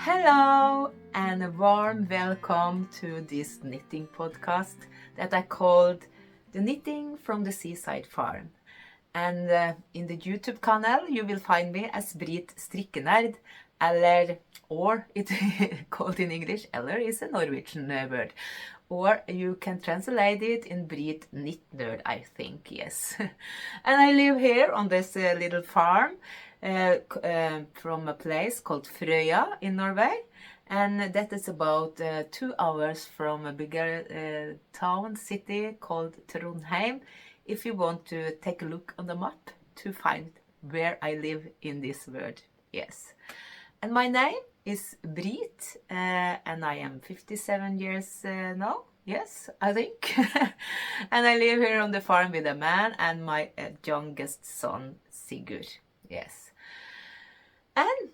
Hello and a warm welcome to this knitting podcast that I called The Knitting from the Seasidefarm. And in the YouTube channel you will find me as BritStrikkenerd, or it's called in English, eller is a Norwegian word. Or you can translate it in BritNittNerd, I think, yes. And I live here on this little farm from a place called Frøya in Norway. And that is about 2 hours from a bigger city called Trondheim, if you want to take a look on the map to find where I live in this world, yes. And my name is Brit, and I am 57 years now, yes, I think. And I live here on the farm with a man and my youngest son, Sigurd, yes. And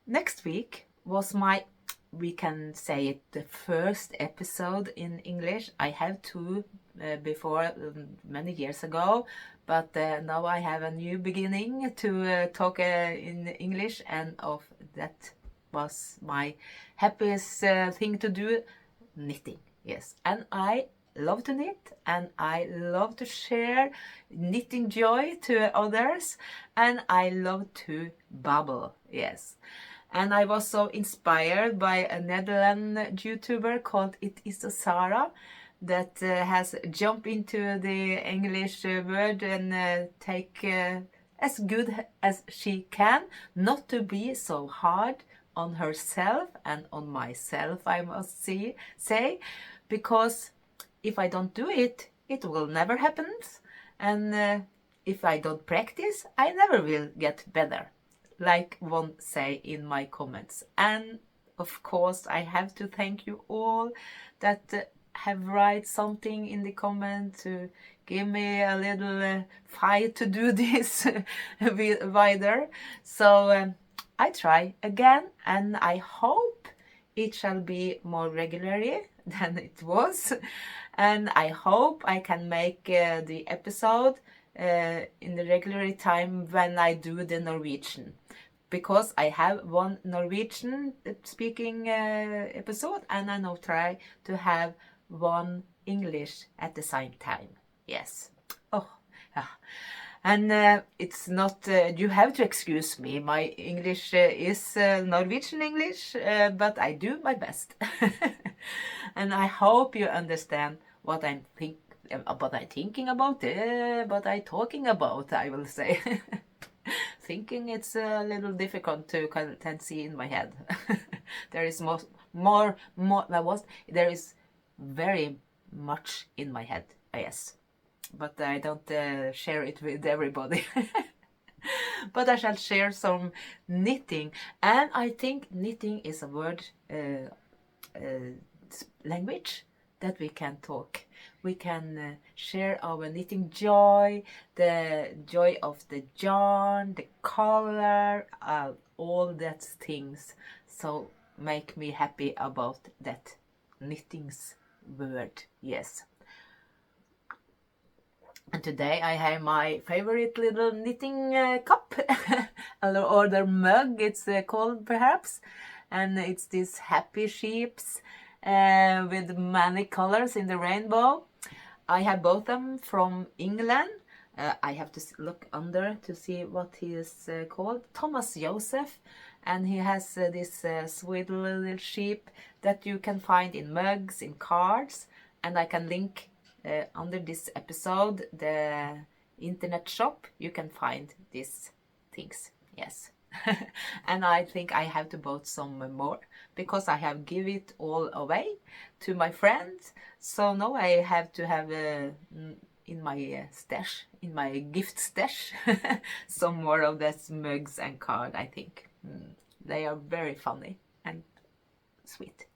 next week was my, we can say it, the first episode in English. I have two before many years ago, but now I have a new beginning to talk in English, and that was my happiest thing to do, knitting, yes. And I love to knit, and I love to share knitting joy to others, and I love to babble, yes. And I was so inspired by a Netherlands YouTuber called It Is Sarah that has jumped into the English word and take as good as she can, not to be so hard on herself and on myself, I must say, because if I don't do it, it will never happen. And if I don't practice, I never will get better, like one say in my comments. And of course, I have to thank you all that have write something in the comment to give me a little fight to do this wider. So I try again, and I hope it shall be more regularly than it was. And I hope I can make the episode in the regular time when I do the Norwegian. Because I have one Norwegian speaking episode, and I now try to have one English at the same time. Yes. Oh, yeah. And it's not, you have to excuse me, my English is Norwegian English, but I do my best. And I hope you understand what I'm thinking about, what I'm talking about, I will say. Thinking it's a little difficult to can see in my head. There is there is very much in my head, yes. But I don't share it with everybody. But I shall share some knitting, and I think knitting is a word language that we can talk. We can share our knitting joy, the joy of the yarn, the color, all that things. So make me happy about that knitting's word, yes. And today I have my favorite little knitting cup, or the mug it's called perhaps. And it's these happy sheeps with many colors in the rainbow. I have bought them from England. I have to look under to see what he is called. Thomas Joseph. And he has this sweet little sheep that you can find in mugs, in cards. And I can link under this episode the internet shop. You can find these things, yes. And I think I have to buy some more, because I have give it all away to my friends. So now I have to have in my stash, in my gift stash, some more of these mugs and cards, I think. They are very funny and sweet.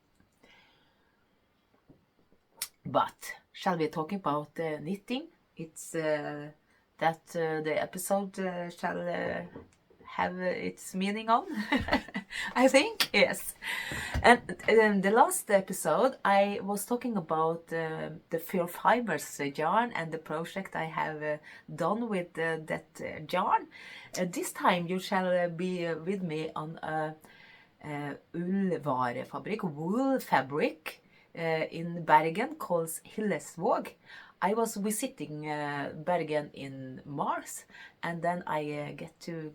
But shall we talk about knitting? It's that the episode shall have its meaning on, I think, yes. And the last episode I was talking about the Pure Fibers yarn and the project I have done with that yarn. This time you shall be with me on a ullvarefabrikk, wool fabric in Bergen called Hillesvåg. I was visiting Bergen in Marsh, and then I get to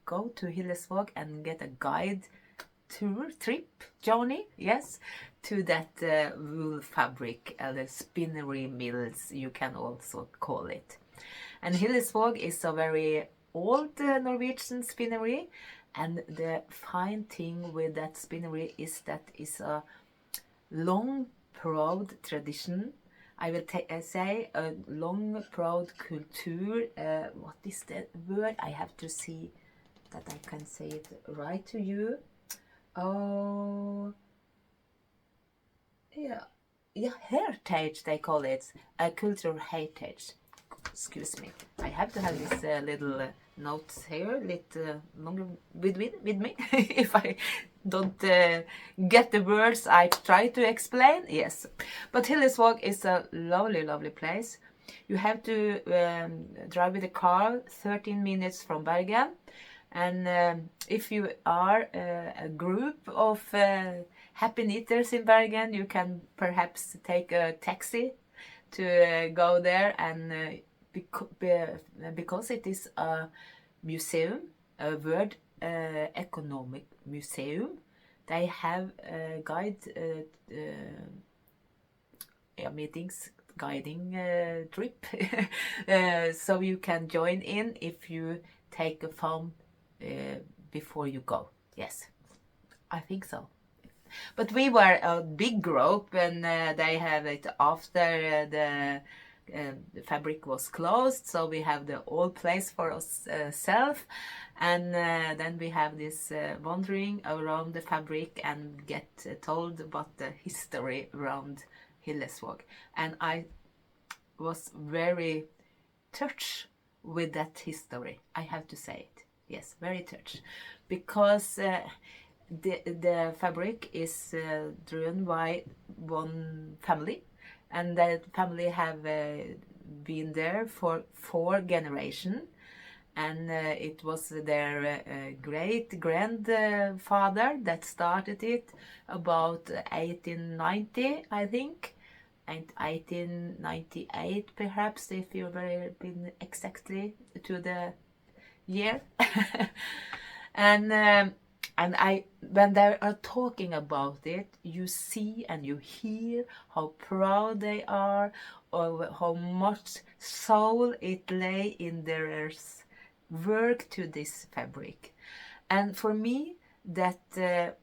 go to Hillesvåg and get a guide trip journey, yes, to that wool fabric, the spinnery mills, you can also call it. And Hillesvåg is a very old Norwegian spinnery, and the fine thing with that spinnery is that it's a long, proud tradition. I will say a long, proud culture. What is the word? I have to see that I can say it right to you. Oh, yeah, heritage they call it, a cultural heritage. Excuse me, I have to have this little notes here, little longer with me. If I don't get the words I try to explain, yes. But Hillesvåg is a lovely place. You have to drive with a car 13 minutes from Bergen. And if you are a group of happy knitters in Bergen, you can perhaps take a taxi to go there. And because it is a museum, a world economic museum, they have guide meetings, guiding trip, so you can join in if you take a farm before you go. Yes, I think so. But we were a big group, and they have it after the fabric was closed, so we have the old place for ourselves, and then we have this wandering around the fabric and get told about the history around Hillesvåg. And I was very touched with that history, I have to say it. Yes, very touched, because the fabric is driven by one family, and that family have been there for 4 generations, and it was their great grandfather that started it about 1890, I think, and 1898 perhaps, if you've been exactly to the year. And when they are talking about it, you see and you hear how proud they are, or how much soul it lay in their work to this fabric. And for me, that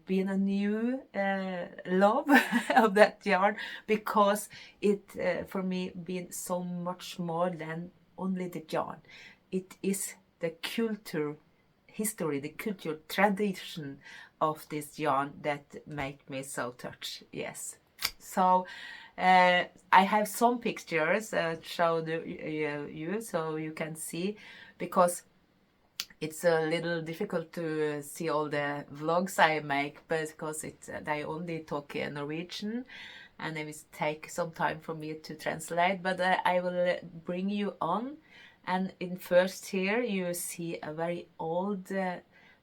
been a new love of that yarn, because it for me been so much more than only the yarn. It is the culture, history, the culture, tradition of this yarn that make me so touched. Yes. So I have some pictures show you so you can see, because it's a little difficult to see all the vlogs I make, because they only talk Norwegian, and it will take some time for me to translate, but I will bring you on. And in first here you see a very old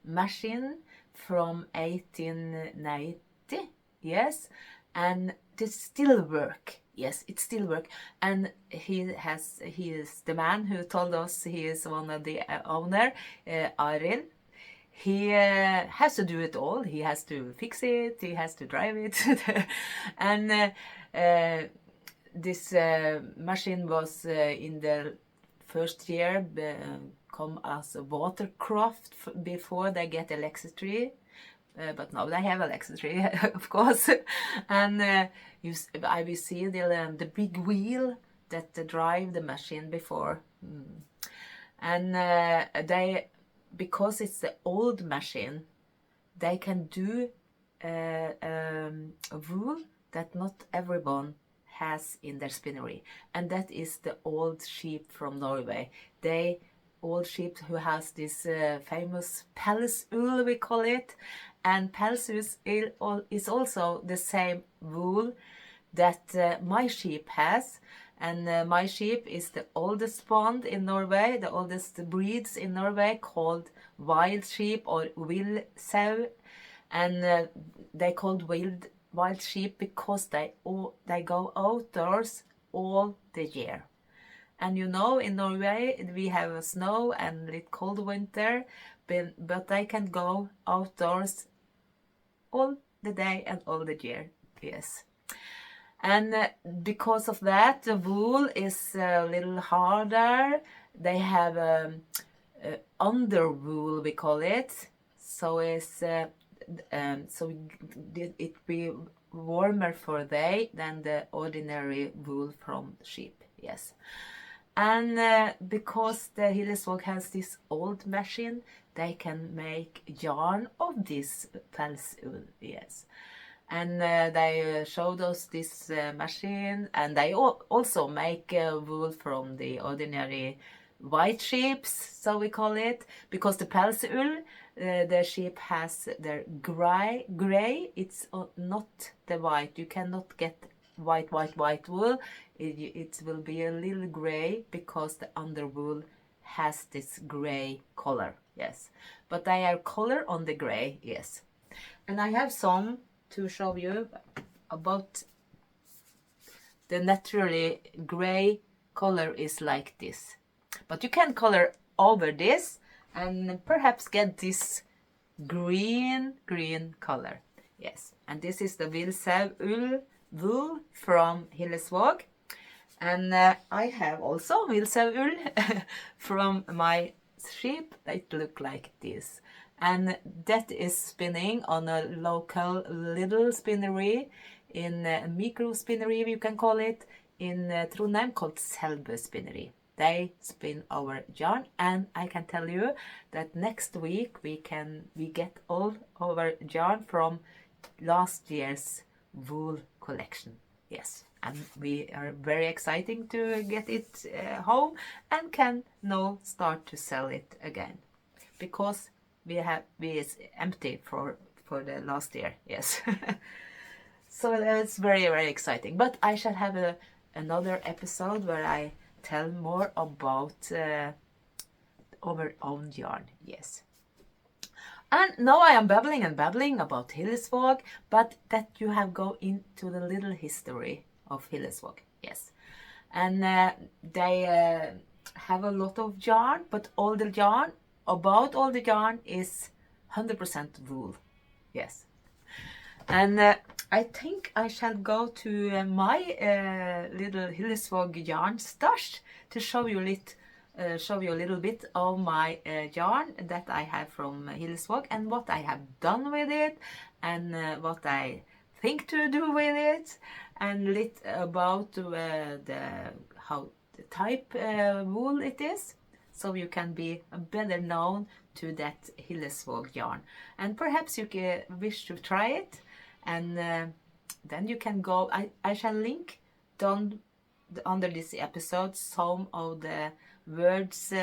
machine from 1890, yes, and it still work. Yes, it still work. And he is the man who told us he is one of the owner, Arild. He has to do it all. He has to fix it, he has to drive it. And this machine was in the first year come as a watercraft before they get electricity, but now they have electricity, of course. And I will see the big wheel that drive the machine before, and they, because it's the old machine, they can do a wool that not everyone has in their spinnery, and that is the old sheep from Norway. They old sheep who has this famous pelswool, we call it, and pelswool is also the same wool that my sheep has, And my sheep is the oldest one in Norway, the oldest breeds in Norway, called wild sheep or villsau. And they called wild sheep because they go outdoors all the year. And you know, in Norway we have snow and a cold winter, but they can go outdoors all the day and all the year. Yes. And because of that, the wool is a little harder. They have under wool, we call it. So it's so it be warmer for they than the ordinary wool from sheep. Yes. And because the Hillesvåg has this old machine, they can make yarn of this pelswool. Yes. And they showed us this machine, and they also make wool from the ordinary white sheep, so we call it, because the pelswool, the sheep has their gray. It's not the white. You cannot get white wool. It will be a little gray because the underwool has this gray color. Yes, but they are color on the gray. Yes, and I have some to show you about the naturally gray color is like this, but you can color over this and perhaps get this green color. Yes, and this is the villsau wool from Hillesvåg, and I have also villsau wool from my sheep. It look like this, and that is spinning on a local little spinnery, in a micro spinnery you can call it, in Trondheim, called Selbu spinnery. They spin our yarn, and I can tell you that next week we get all our yarn from last year's wool collection. Yes, and we are very exciting to get it home and can now start to sell it again, because we is empty for the last year. Yes. So that's very exciting, but I shall have another episode where I tell more about our own yarn. Yes. And now I am babbling about Hillesvåg, but that you have go into the little history of Hillesvåg. Yes. And they have a lot of yarn, but all the yarn is 100% wool. Yes. And I think I shall go to my little Hillesvåg yarn stash to show you a little bit of my yarn that I have from Hillesvåg, and what I have done with it, and what I think to do with it, and lit about how the type wool it is, so you can be better known to that Hillesvåg yarn, and perhaps you wish to try it, and then you can go. I shall link down under this episode some of the words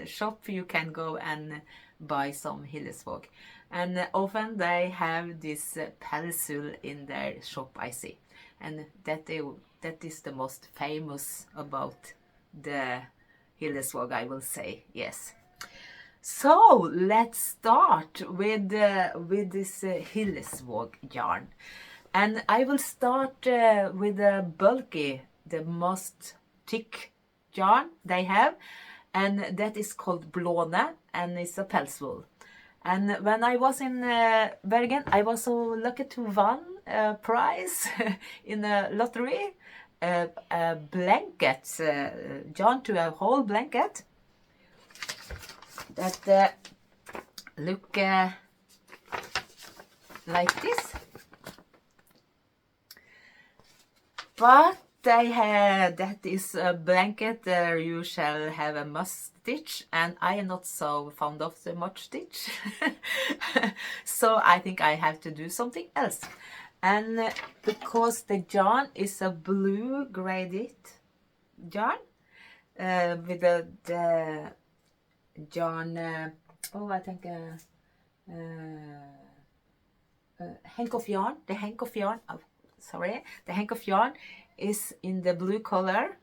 shop you can go and buy some Hillesvåg, and often they have this pelswool in their shop, I see, and that is the most famous about the Hillesvåg, I will say. Yes. So let's start with this Hillesvåg yarn, and I will start with the bulky, the most thick yarn they have, and that is called blåne, and it's a pelswool. And when I was in Bergen, I was so lucky to win a prize in a lottery, a blanket, yarn to a whole blanket that look like this. But that is a blanket you shall have a must stitch, and I am not so fond of the much stitch. So I think I have to do something else. And because the yarn is a blue graded yarn, with the yarn, I think hank of yarn, the hank of yarn is in the blue color,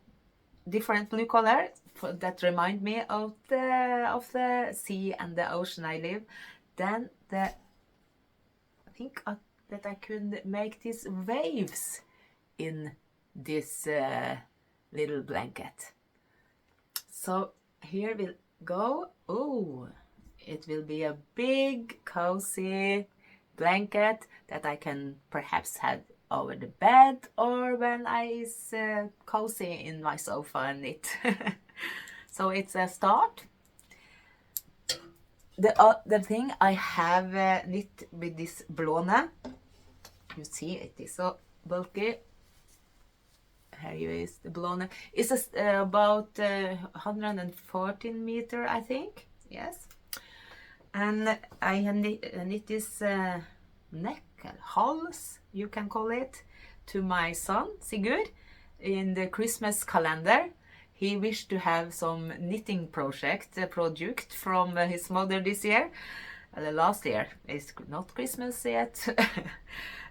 different blue color that remind me of the sea and the ocean I live. Then I think that I could make these waves in this little blanket. So here we'll go. Oh, it will be a big cozy blanket that I can perhaps have over the bed, or when I is cozy in my sofa and knit. So it's a start. The thing I have knit with this blåne, you see it is so bulky. Here is the blåne. It's about 114 meter, I think. Yes. And I knit this neck, hals, you can call it, to my son Sigurd in the Christmas calendar. He wished to have some knitting project from his mother this year. Last year. It's not Christmas yet.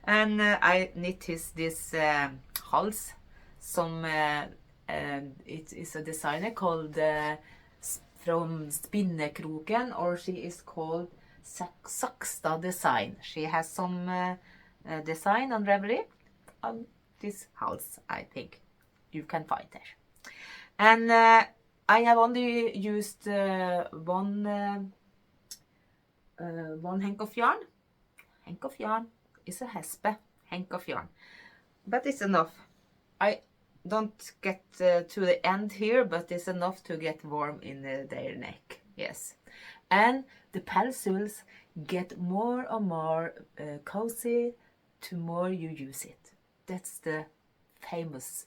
And I knit this hals. It is a designer called from Spinnekroken, or she is called Sakstad Design. She has some design on Ravlery on this house, I think you can find there. And I have only used one hank of yarn. Hank of yarn is a hespe, hank of yarn, but it's enough. I don't get to the end here, but it's enough to get warm in their neck. Yes, and the palsuls get more and more cozy to more you use it. That's the famous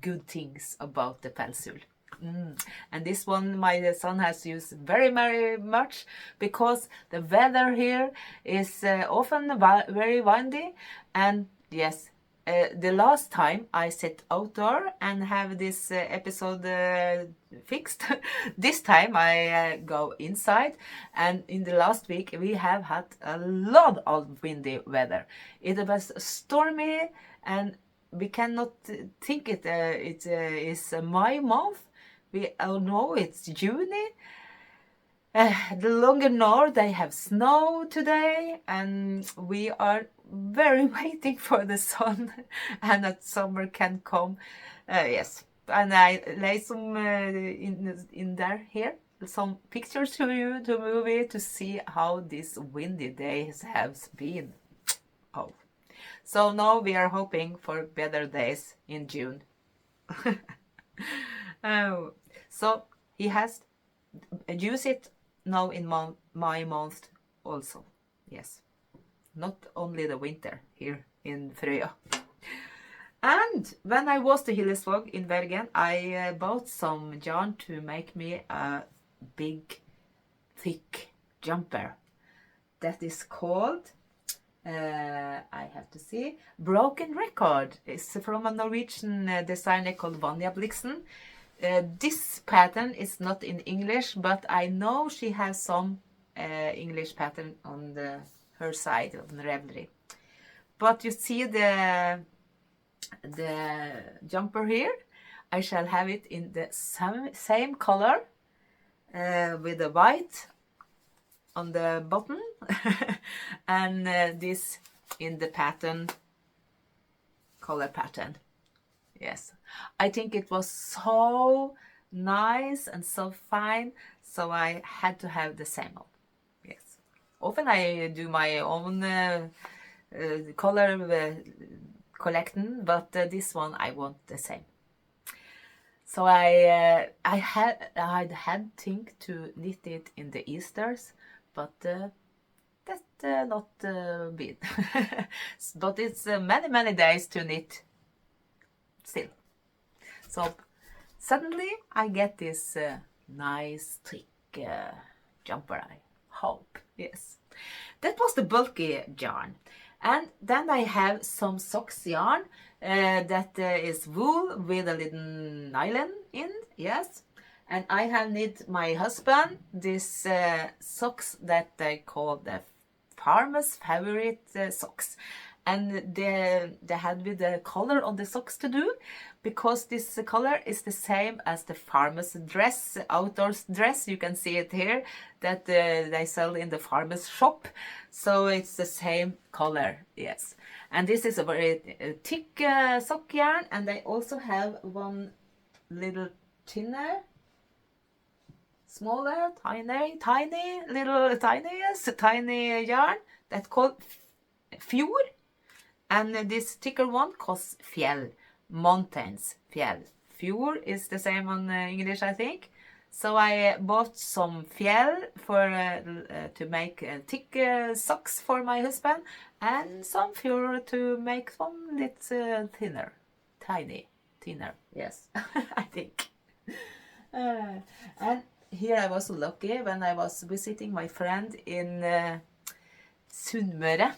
good things about the palsul. And this one my son has used very, very much because the weather here is often very windy. And yes, the last time I sit outdoor and have this episode fixed, this time I go inside. And in the last week we have had a lot of windy weather. It was stormy, and we cannot think it is May month. We all know it's June. The longer north, they have snow today, and we are very waiting for the sun and that summer can come. Yes, and I lay some in there here some pictures to you to movie to see how these windy days have been. Oh, so now we are hoping for better days in June. Oh, so he has used it now in my month also. Yes, not only the winter here in Frøya. And when I was to Hillesvåg in Bergen, I bought some yarn to make me a big, thick jumper. That is called, I have to see, Broken Record. It's from a Norwegian designer called Vanja Blixen. This pattern is not in English, but I know she has some English pattern on her side of the Ravlery. But you see the jumper here. I shall have it in the same color with the white on the bottom and this in the pattern, color pattern. Yes, I think it was so nice and so fine, so I had to have the same one. Yes, often I do my own color collecting, but this one I want the same. So I had think to knit it in the Easters, but that not been. But it's many days to knit still. So suddenly I get this nice thick jumper, I hope. Yes, that was the bulky yarn. And then I have some socks yarn that is wool with a little nylon in. Yes, and I have knit my husband this socks that I call the farmer's favorite socks. and they had with the color on the socks to do, because this color is the same as the farmer's dress, outdoors dress. You can see it here that they sell in the farmer's shop. So it's the same color, yes. And this is a very thick sock yarn, and they also have one little thinner, smaller, tiny yarn that's called fjord, and this thicker one calls fjell, mountains, fjell. Fjord is the same on English, I think. So I bought some fjell for to make thick socks for my husband, and some fjord to make some little thinner, yes, I think. And here I was lucky when I was visiting my friend in Sunnmøre,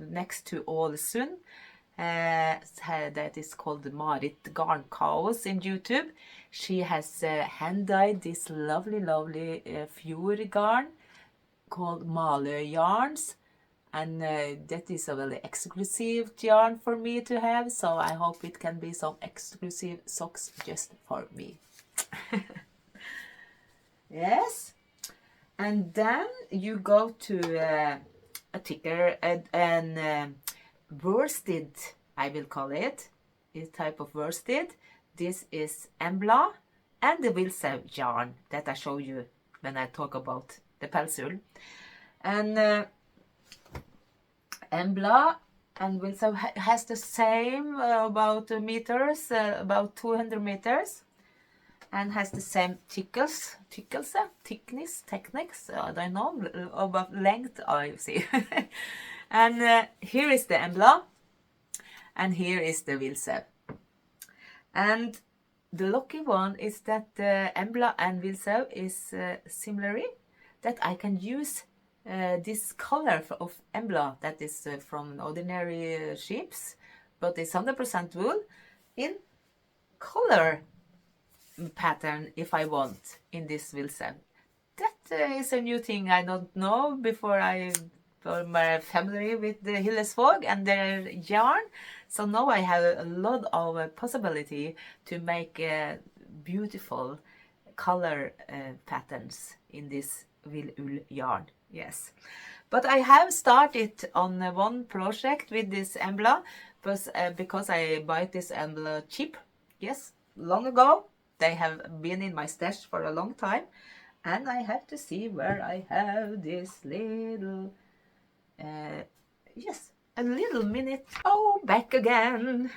next to Ålesund. That is called Marit Garn Chaos in YouTube. She has hand-dyed this lovely fjord garn called Malø yarns, and that is a very exclusive yarn for me to have, so I hope it can be some exclusive socks just for me. Yes, and then you go to a thicker and worsted, I will call it, is type of worsted. This is Embla and the Wilsev yarn that I show you when I talk about the pelsull. And Embla and Wilsev has the same about meters, about 200 meters, and has the same thickness, I don't know, about length, I see. And here is the Embla, and here is the Wilsev. And the lucky one is that the Embla and Wilsev is similar, that I can use this color of Embla that is from ordinary sheeps, but it's 100% wool, in color pattern if I want in this Wilsev. That is a new thing I don't know before I for my family with the Hillesvåg and their yarn. So now I have a lot of possibility to make beautiful color patterns in this wool yarn. Yes, but I have started on one project with this Embla, because I bought this Embla cheap. Yes, long ago. They have been in my stash for a long time, and I have to see where I have this little, yes, a little minute. Oh, back again.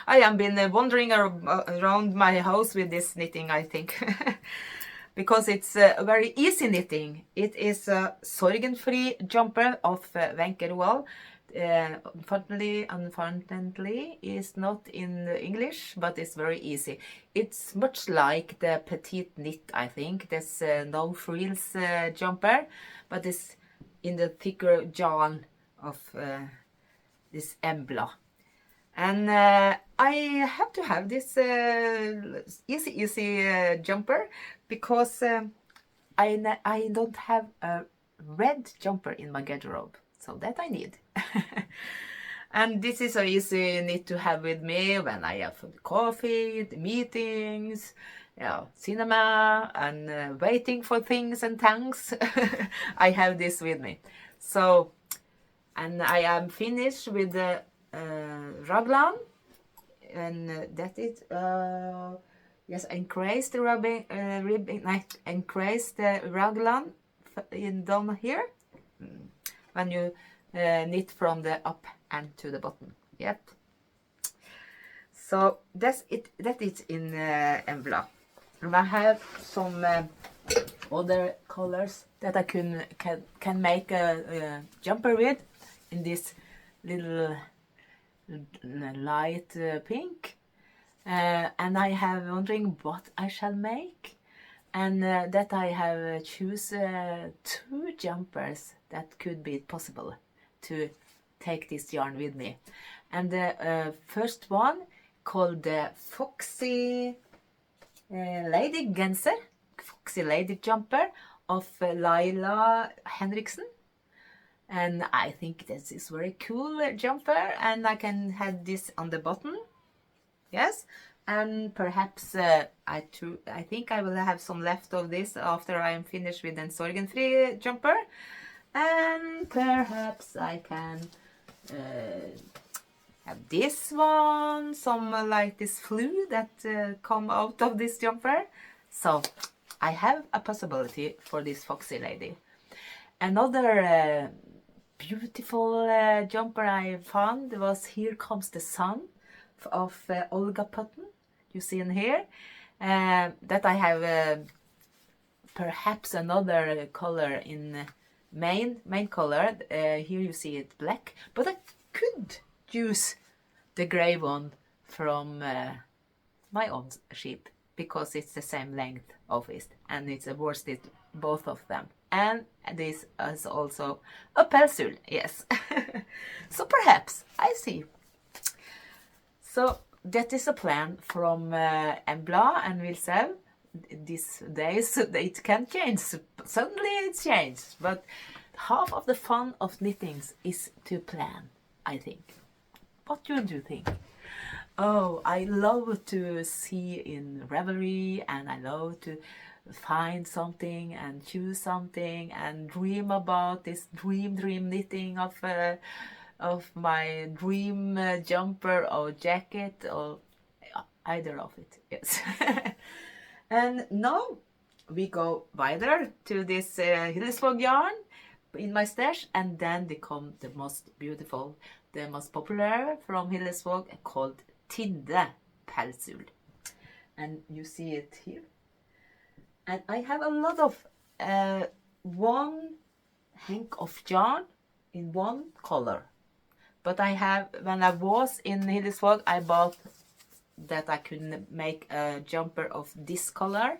I have been wandering around my house with this knitting, I think, because it's a very easy knitting. It is a sorgenfri jumper of Wenche Roald. Unfortunately, is not in English, but it's very easy. It's much like the petite knit, I think. There's no frills jumper, but it's in the thicker yarn of this Embla. And I have to have this easy jumper, because I don't have a red jumper in my garderobe. So that I need. And this is so easy knit to have with me when I have the coffee, the meetings, yeah, cinema, and waiting for things and things. I have this with me. So, and I am finished with the raglan, and that is yes, increase the increase the raglan in down here. When you knit from the up and to the bottom. Yep. So that's it. That is in Embla. And I have some other colors that I can make a jumper with in this little light pink. And I have wondering what I shall make. And that I have choose 2 jumpers that could be possible to take this yarn with me. And the first one called the Foxy Lady Jumper of Laila Henriksen. And I think this is very cool jumper, and I can have this on the bottom. Yes, and perhaps I think I will have some left of this after I am finished with the sorgenfri jumper, and perhaps I can have this one, some like this flue that come out of this jumper. So I have a possibility for this foxy lady. Another beautiful jumper I found was Here Comes the Sun of Olga Putton. You see in here that I have perhaps another color in main color. Here you see it black, but I could use the gray one from my own sheep because it's the same length of it, and it's a worsted, both of them. And this is also a pelsul, yes. So perhaps, I see. So that is a plan from Embla and Wilsel. These days it can change. Suddenly it changed. But half of the fun of knitting is to plan, I think. What do you think? Oh, I love to see in Ravlery, and I love to find something and choose something and dream about this dream knitting of my dream jumper or jacket or either of it. Yes. And now we go wider to this Hillesvåg yarn in my stash, and then they come the most beautiful, the most popular from Hillesvåg, called Tinde pelsul. And you see it here. And I have a lot of one hank of yarn in one color. But I have, when I was in Hillesvåg, I bought that I could make a jumper of this color.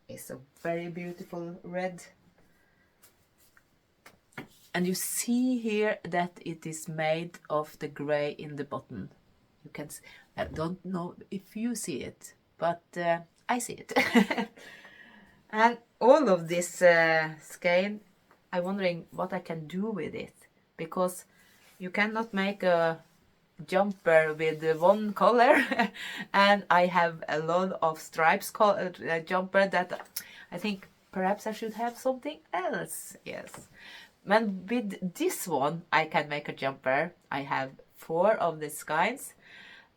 It's a very beautiful red. And you see here that it is made of the gray in the bottom. You can, I don't know if you see it, but I see it. And all of this skein, I'm wondering what I can do with it, because you cannot make a jumper with one color. And I have a lot of stripes jumper that I think perhaps I should have something else. Yes. And with this one I can make a jumper. I have 4 of the skeins,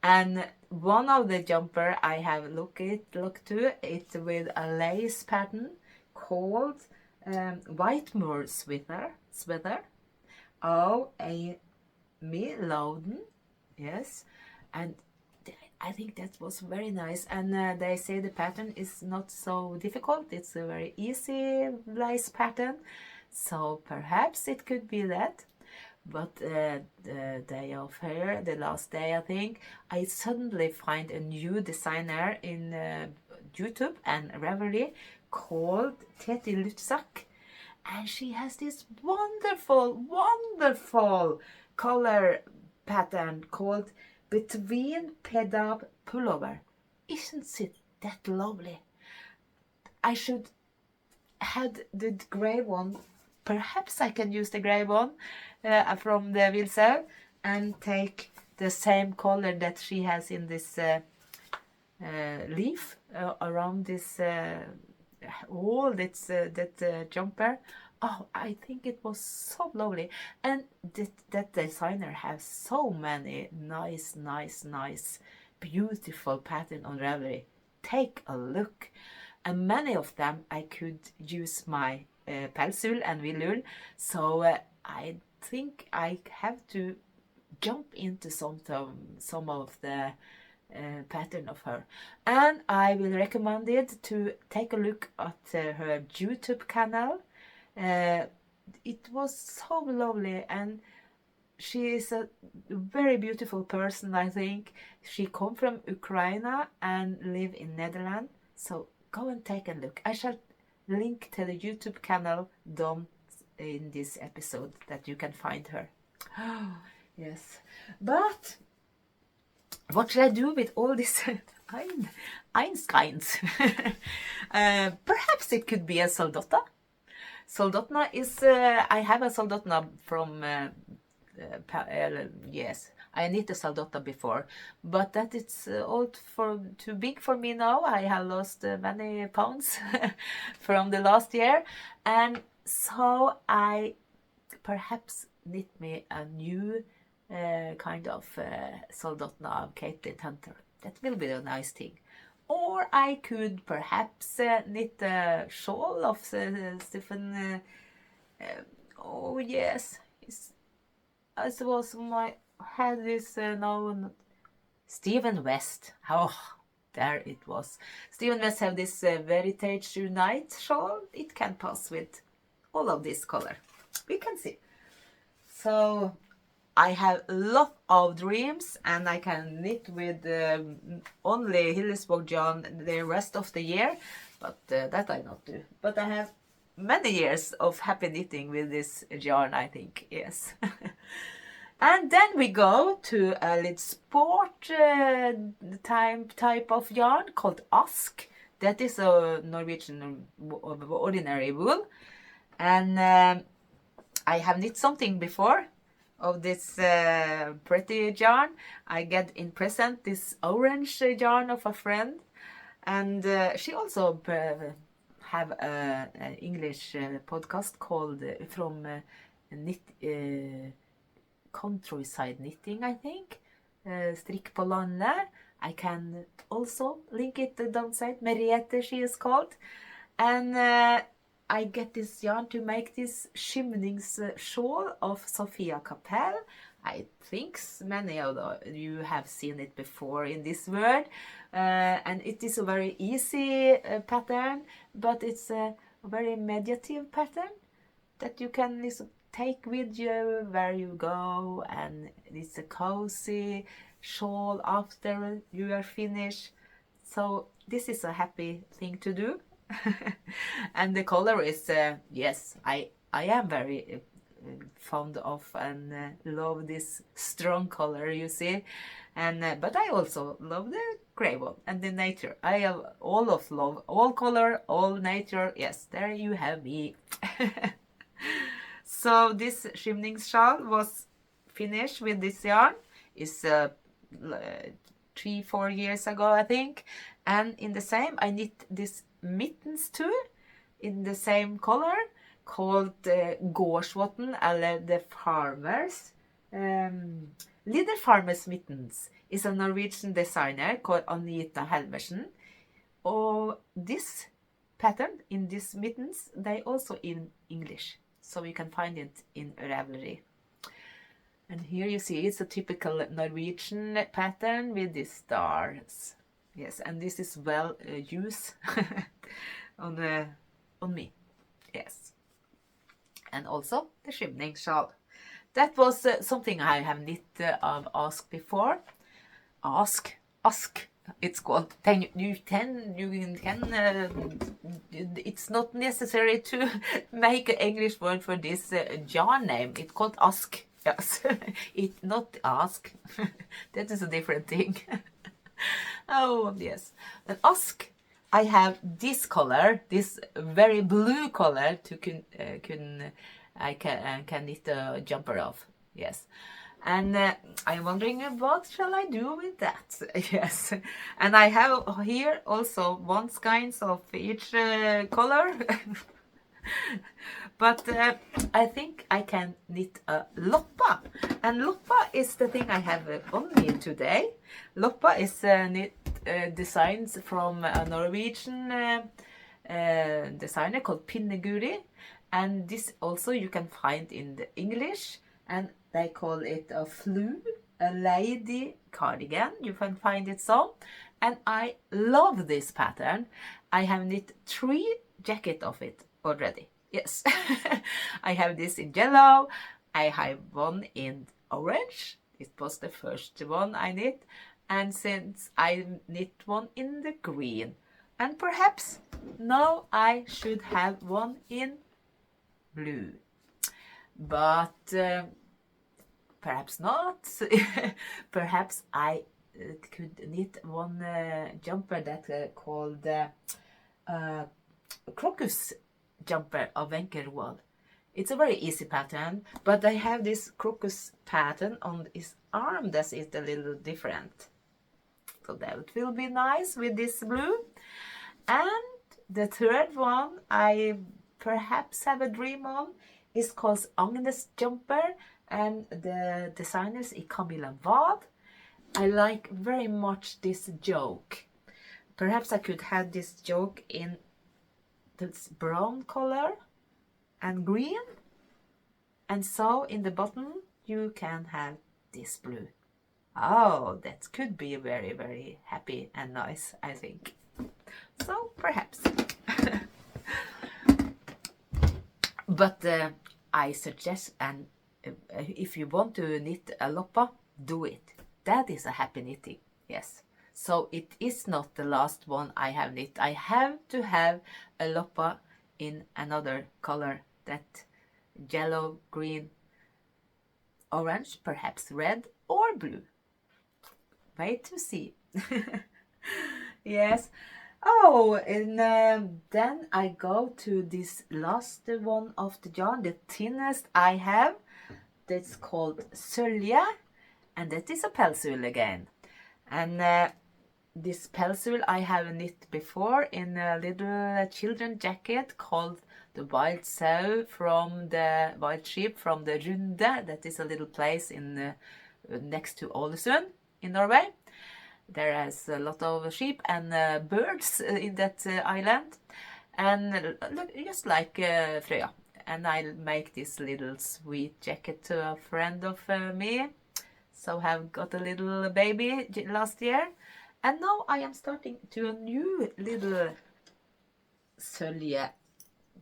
and one of the jumper I have looked to it with a lace pattern called Whitemore sweater. Oh, me Loudon, yes, and I think that was very nice. And they say the pattern is not so difficult. It's a very easy lace pattern, so perhaps it could be that. But the day of here, the last day, I think, I suddenly find a new designer in YouTube and Ravlery called Teti Lutzak. And she has this wonderful color pattern called Between Pedab Pullover. Isn't it that lovely? I should have the gray one. Perhaps I can use the gray one from the Wilsel and take the same color that she has in this leaf around this all that jumper. Oh, I think it was so lovely. And that designer has so many nice, beautiful pattern on Ravlery. Take a look. And many of them I could use my pelsul and willul. So I think I have to jump into some of the pattern of her, and I will recommend it to take a look at her YouTube channel. It was so lovely, and she is a very beautiful person. I think she come from Ukraine and live in Netherlands, so go and take a look. I shall link to the YouTube channel down in this episode that you can find her. Oh, yes, but what should I do with all these Einsteins? Perhaps it could be a soldata. Soldotna is, I have a soldotna from, yes, I knit a soldotna before, but that it's too big for me now. I have lost many pounds from the last year, and so I perhaps knit me a new kind of soldotna of Caitlin Hunter. That will be a nice thing. Or I could perhaps knit a shawl of Stephen. Oh yes, I suppose my head is now Stephen West. Oh, there it was. Stephen West have this Heritage Unite shawl. It can pass with all of this color. We can see. So I have a lot of dreams, and I can knit with only Hillesvåg yarn the rest of the year, but that I not do. But I have many years of happy knitting with this yarn, I think, yes. And then we go to a little sport type of yarn called ask. That is a Norwegian ordinary wool, and I have knit something before of this pretty yarn. I get in present this orange yarn of a friend, and she also have an English podcast called from countryside knitting, I think. Strikk på landet. I can also link it downside. Merete, she is called, and I get this yarn to make this Skimnings shawl of Sofia Kapell. I think many of you have seen it before in this word. And it is a very easy pattern, but it's a very meditative pattern that you can take with you where you go. And it's a cozy shawl after you are finished. So this is a happy thing to do. And the color is yes, I am very fond of and love this strong color, you see, and but I also love the gray one and the nature. I have love all color, all nature. Yes, there you have me. So this Skimnings shawl was finished with this yarn is 3-4 years ago, I think, and in the same I knit this mittens too in the same color called gårdsvotten, eller the farmers. Little Farmers Mittens is a Norwegian designer called Anita Helmersen. Or this pattern in these mittens, they also in English, so you can find it in Ravlery. And here you see it's a typical Norwegian pattern with these stars. Yes, and this is well used on me. Yes. And also the Skimnings shawl. That was something I have knit of ask before. Ask, it's called. It's not necessary to make an English word for this yarn name. It's called ask. Yes, it's not ask. That is a different thing. Oh yes, and ask. I have this color, this very blue color to I can knit a jumper of. Yes, and I'm wondering what shall I do with that? Yes, and I have here also one kinds of each color. But I think I can knit a loppa, and loppa is the thing I have on me today. Loppa is knit designs from a Norwegian designer called Pinneguri, and this also you can find in the English, and they call it a flu, a lady cardigan. You can find it so, and I love this pattern. I have knit 3 jackets of it already. Yes, I have this in yellow, I have one in orange, it was the first one I knit, and since I knit one in the green, and perhaps now I should have one in blue, but perhaps not. Perhaps I could knit one jumper that called crocus jumper of Wenkerwool. It's a very easy pattern, but I have this crocus pattern on his arm that is a little different. So that will be nice with this blue. And the third one I perhaps have a dream on is called Agnes jumper, and the designers is Camilla Wad. I like very much this joke. Perhaps I could have this joke in this brown color and green, and so in the bottom you can have this blue. Oh, that could be very, very happy and nice, I think. So perhaps. But I suggest, and if you want to knit a loppa, do it. That is a happy knitting, yes. So it is not the last one I have knit. I have to have a loppa in another color, that yellow, green, orange, perhaps red or blue. Wait to see. Yes. Oh, and then I go to this last one of the yarn, the thinnest I have. That's called sølje, and that is a pelswool again. And this pelswool I have knit before in a little children jacket called the Wild Sow from the Wild Sheep from the Runde. That is a little place in next to Ålesund in Norway. There is a lot of sheep and birds in that island, and look, just like Frøya. And I make this little sweet jacket to a friend of me. So have got a little baby last year, and now I am starting to a new little sølje,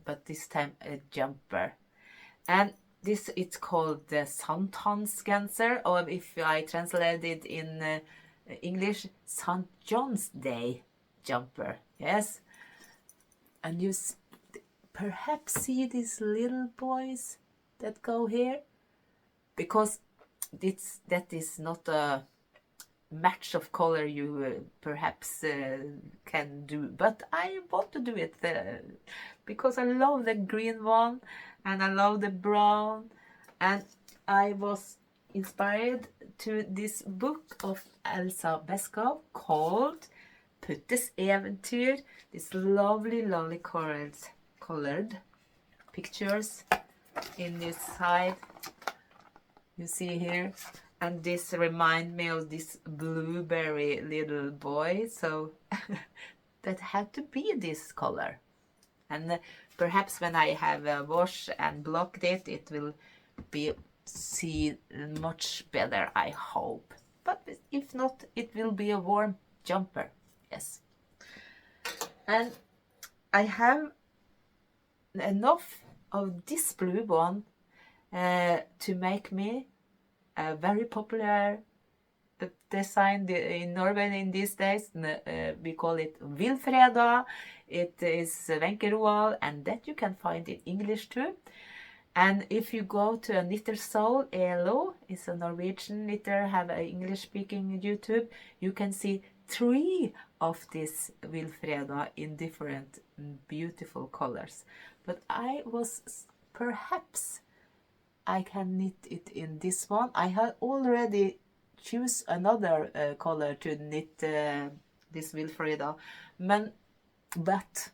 but this time a jumper. And this it's called the Sankthansgenser, or if I translate it in English, St. John's Day jumper. Yes, and you perhaps see these little boys that go here, because that is not a match of color you perhaps can do, but I want to do it because I love the green one and I love the brown, and I was inspired to this book of Elsa Beskow called Puttes Eventyr. This lovely colored pictures in this side you see here, and this remind me of this blueberry little boy, so that had to be this color. And perhaps when I have washed and blocked it, it will be see much better, I hope. But if not, it will be a warm jumper, yes. And I have enough of this blue one to make me a very popular design in Norway in these days. We call it Wilfreda. It is Wenkerwool, and that you can find in English too. And if you go to a Knitter Soul, ELO, it's a Norwegian knitter, have an English-speaking YouTube, you can see 3 of this Wilfreda in different beautiful colors. But I was, perhaps I can knit it in this one. I had already choose another color to knit this Wilfreda. But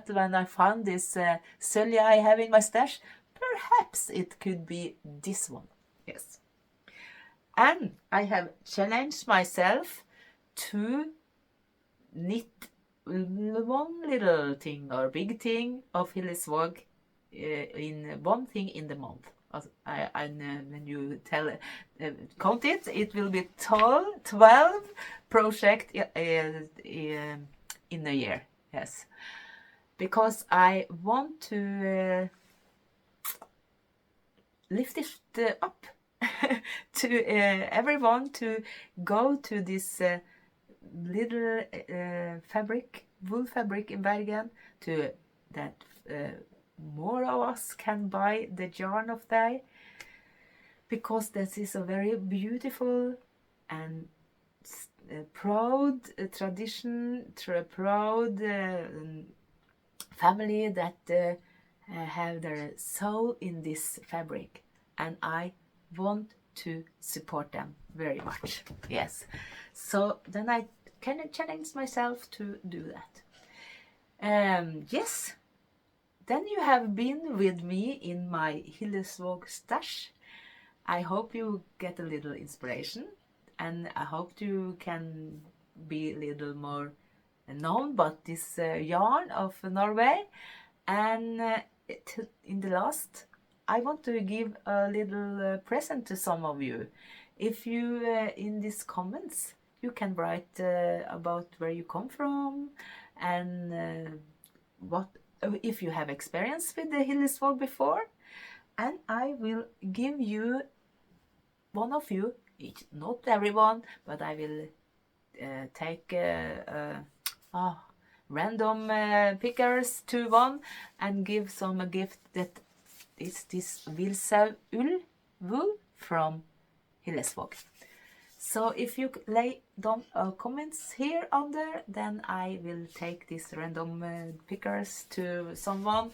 when I found this sølje I have in my stash, perhaps it could be this one. Yes. And I have challenged myself to knit one little thing or big thing of Hillesvåg in one thing in the month. When you count it, it will be 12 projects in a year. Yes, because I want to lift it up to everyone to go to this little wool fabric in Bergen, to that more of us can buy the yarn of they, because this is a very beautiful and proud tradition, proud family that have their soul in this fabric, and I want to support them very much. Yes, so then I can challenge myself to do that. Yes, then you have been with me in my Hillesvåg stash. I hope you get a little inspiration, and I hope you can be a little more known about this yarn of Norway. And in the last, I want to give a little present to some of you. If you in these comments you can write about where you come from and what if you have experience with the Hillesvåg before, and I will give you one of you, not everyone, but I will take random pickers to one and give some a gift that is this Vilsau wool from Hillesvåg. So if you lay down comments here under, then I will take these random pickers to someone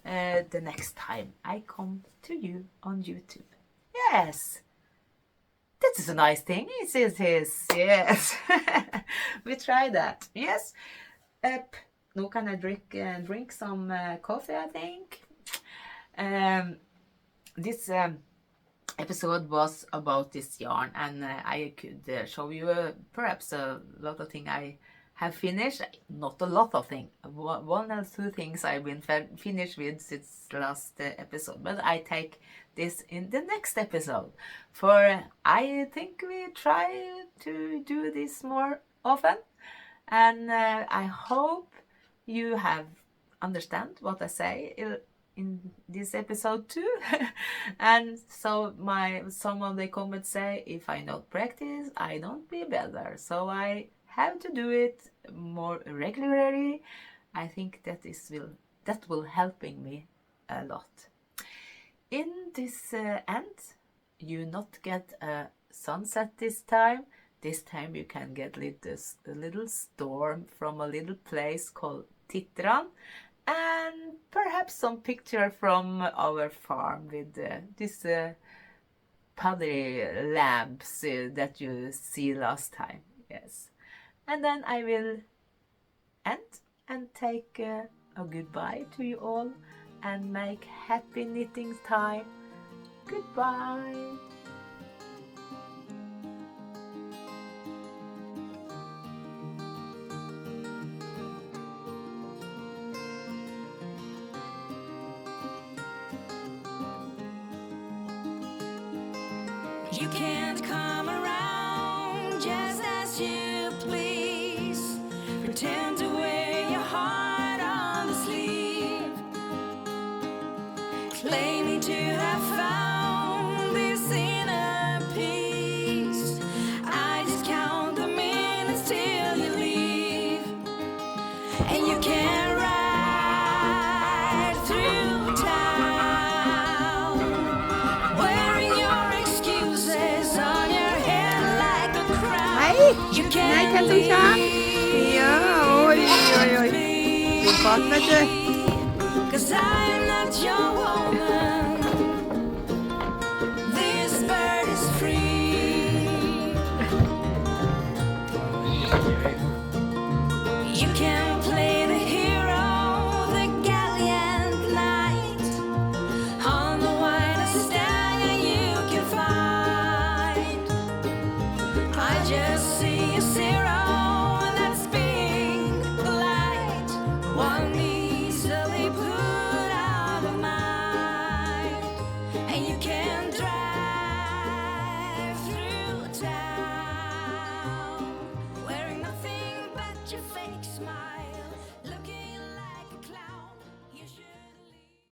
the next time I come to you on YouTube. Yes, that is a nice thing. It is. Yes, we try that. Yes. Now can I drink some coffee, I think. This episode was about this yarn, and I could show you perhaps a lot of things I have finished. Not a lot of things. One or two things I've been finished with since last episode, but I take this in the next episode. For I think we try to do this more often. And I hope you have understand what I say in this episode too. And so some of the comments say, if I not practice, I don't be better. So I have to do it more regularly. I think that will helping me a lot. In this end, you not get a sunset this time. This time you can get a little storm from a little place called Titran, and perhaps some picture from our farm with these paddy lamps that you see last time. Yes, and then I will end and take a goodbye to you all and make happy knitting time. Goodbye. You can't come around just as you please. Pretend to wear your heart on the sleeve. Claiming to have found this inner peace. I just count the minutes till you leave. And you can't ride through town wearing your excuses on your head like a crown. You can't leave. Ja, oj. Du vaknade. 'Cause I'm not your woman.